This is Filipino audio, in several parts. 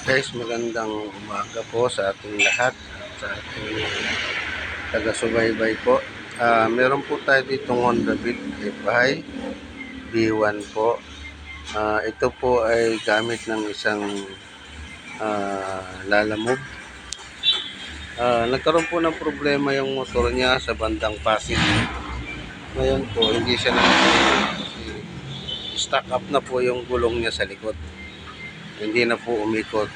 Guys, magandang umaga po sa ating lahat at sa ating taga-subaybay po. Meron po tayo ditong Honda Beat FI B1 po. Ito po ay gamit ng isang lalamove. Nagkaroon po ng problema yung motor niya sa bandang Pasig. Ngayon po, hindi siya stock up na po yung gulong niya sa likod. Hindi na po umikot.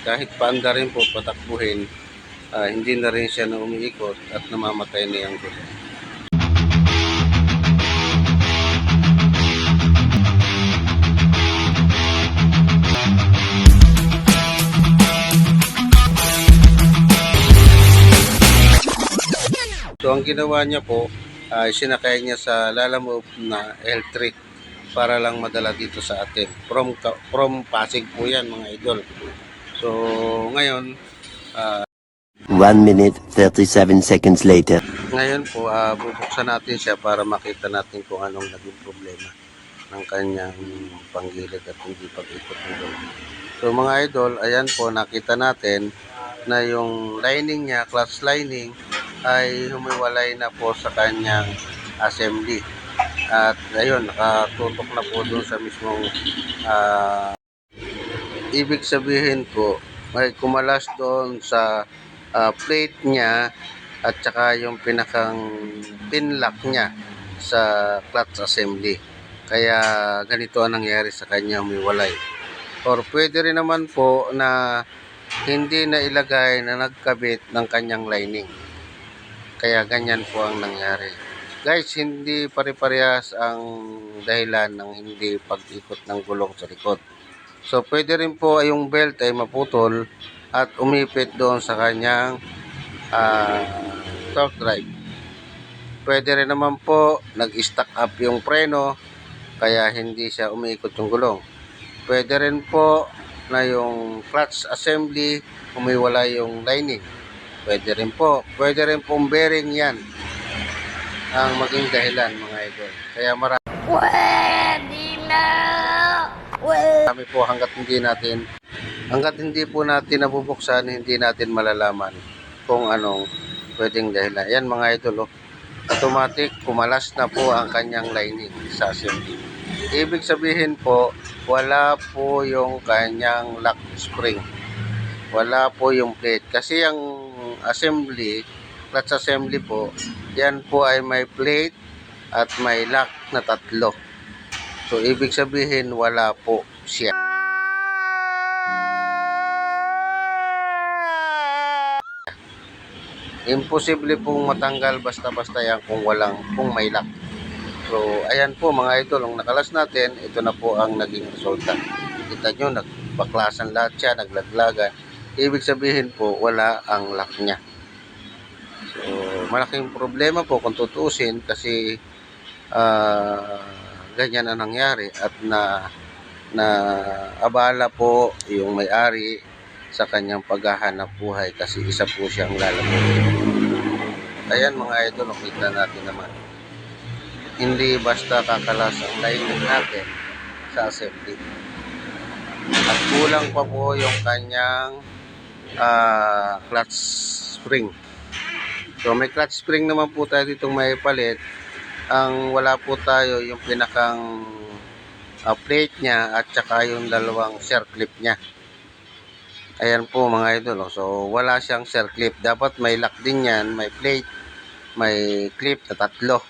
Kahit paanda rin po patakbuhin, hindi na rin siya na umiikot at namamatay na yung gulong. So ang ginawa niya po, sinakay niya sa lalamove na L3 para lang madala dito sa atin. From Pasig po yan mga idol. So ngayon, 1 minute 37 seconds later. Ngayon po, bubuksan natin siya para makita natin kung anong naging problema ng kanyang panggilid at hindi pag-ikot ng gulong. So mga idol, ayan po, nakita natin na yung lining niya, clutch lining, ay humiwalay na po sa kanyang assembly. At ayun, nakatutok na po doon sa mismong ibig sabihin po, may kumalas doon sa plate niya at saka yung pinakang pinlock niya sa clutch assembly. Kaya ganito ang nangyari sa kanya, humiwalay. Or pwede rin naman po na hindi na ilagay na nagkabit ng kanyang lining. Kaya ganyan po ang nangyari. Guys, hindi pare-parehas ang dahilan ng hindi pag-ikot ng gulong sa likod. So pwede rin po yung belt ay maputol at umipit doon sa kanyang torque drive. Pwede rin naman po nag-stack up yung preno kaya hindi siya umiikot yung gulong. Pwede rin po na yung clutch assembly humiwalay yung lining. Pwede rin pong bearing yan ang maging dahilan mga idol. Kaya marami po hanggat hindi po natin nabubuksan, hindi natin malalaman kung anong pwedeng dahilan. Yan mga idol, automatic kumalas na po ang kanyang lining sa assembly. Ibig sabihin po, wala po yung kanyang lock spring. Wala po yung plate. Kasi ang assembly, clutch assembly po, yan po ay may plate at may lock na tatlo. So, ibig sabihin, wala po siya. Imposible pong matanggal basta-basta yan kung may lock. So, ayan po mga idol, ang nakalas natin, ito na po ang naging resulta. Kita nyo, nagbaklasan lahat siya, naglaglagan. Ibig sabihin po, wala ang lock niya. So, malaking problema po kung tutuusin kasi ganyan ang nangyari at na abala po yung may-ari sa kanyang paghahanap buhay kasi isa po siyang lalamove. Ayan mga idol, kita natin naman. Hindi basta kakalas ang lining natin sa assembly. At kulang pa po yung kanyang clutch spring. So may clutch spring naman po tayo ditong may palit. Ang wala po tayo yung pinakang plate niya at saka yung dalawang circlip niya. Ayan po mga idol. So wala siyang circlip. Dapat may lock din yan, may plate, may clip na tatlo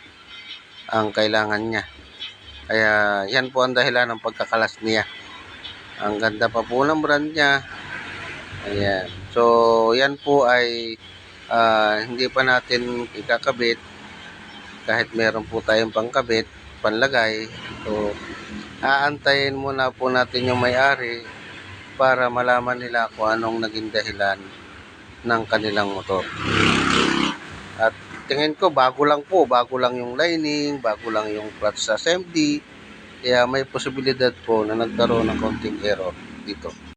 ang kailangan niya. Kaya yan po ang dahilan ng pagkakalas niya. Ang ganda pa po ng brand niya. Ayan. So yan po ay hindi pa natin ikakabit kahit meron po tayong pangkabit, panlagay. So aantayin muna po natin yung may-ari para malaman nila kung anong naging dahilan ng kanilang motor. At tingin ko bago lang yung lining, bago lang yung clutch assembly. Kaya may posibilidad po na nagkaroon ng konting error dito.